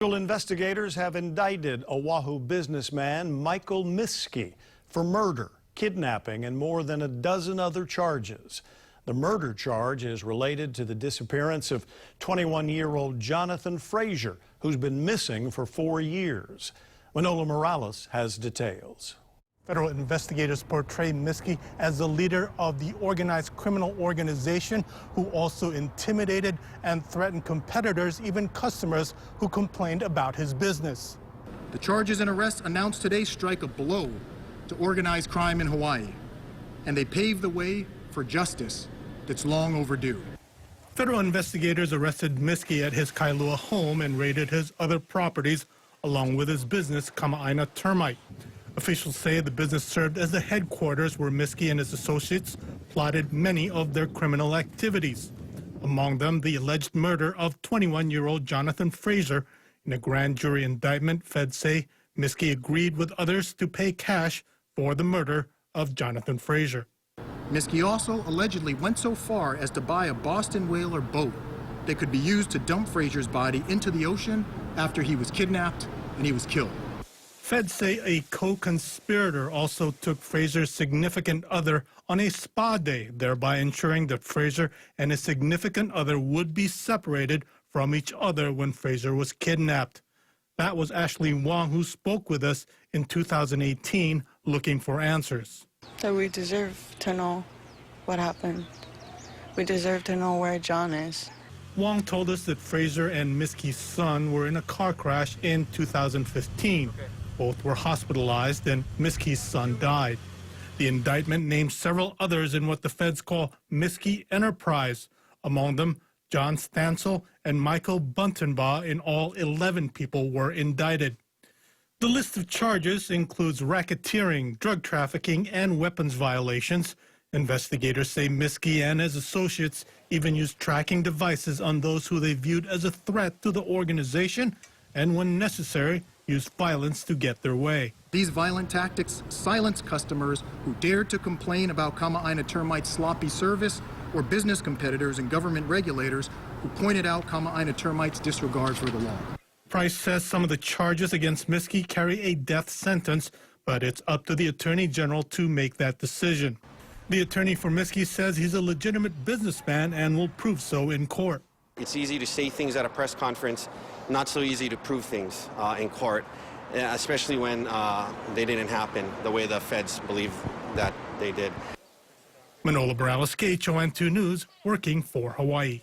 Investigators have indicted Oahu businessman Michael Miskey for murder, kidnapping, and more than a dozen other charges. The murder charge is related to the disappearance of 21-year-old Jonathan Frazier, who's been missing for 4 years. Manola Morales has details. Federal investigators portray Miskey as the leader of the organized criminal organization who also intimidated and threatened competitors, even customers who complained about his business. The charges and arrests announced today strike a blow to organized crime in Hawaii, and they pave the way for justice that's long overdue. Federal investigators arrested Miskey at his Kailua home and raided his other properties, along with his business, Kama'aina Termite. Officials say the business served as the headquarters where Miskey and his associates plotted many of their criminal activities. Among them, the alleged murder of 21-year-old Jonathan Frazier. In a grand jury indictment, feds say Miskey agreed with others to pay cash for the murder of Jonathan Frazier. Miskey also allegedly went so far as to buy a Boston whaler boat that could be used to dump Frazier's body into the ocean after he was kidnapped and he was killed. Feds say a co-conspirator also took Frazier's significant other on a spa day, thereby ensuring that Frazier and his significant other would be separated from each other when Frazier was kidnapped. That was Ashley Wong, who spoke with us in 2018 looking for answers. So we deserve to know what happened. We deserve to know where John is. Wong told us that Frazier and Miskey's son were in a car crash in 2015. Both were hospitalized and Miskey's son died. The indictment names several others in what the feds call Miskey Enterprise. Among them, John Stansel and Michael Buntenbaugh. In all, 11 people were indicted. The list of charges includes racketeering, drug trafficking, and weapons violations. Investigators say Miskey and his associates even used tracking devices on those who they viewed as a threat to the organization, and when necessary, used violence to get their way. These violent tactics silenced customers who dared to complain about Kama'aina Termite's sloppy service, or business competitors and government regulators who pointed out Kama'aina Termite's disregard for the law. Price says some of the charges against Miskey carry a death sentence, but it's up to the Attorney General to make that decision. The attorney for Miskey says he's a legitimate businessman and will prove so in court. It's easy to say things at a press conference, not so easy to prove things in court, especially when they didn't happen the way the feds believe that they did. Manola Morales, KHON2 News, working for Hawaii.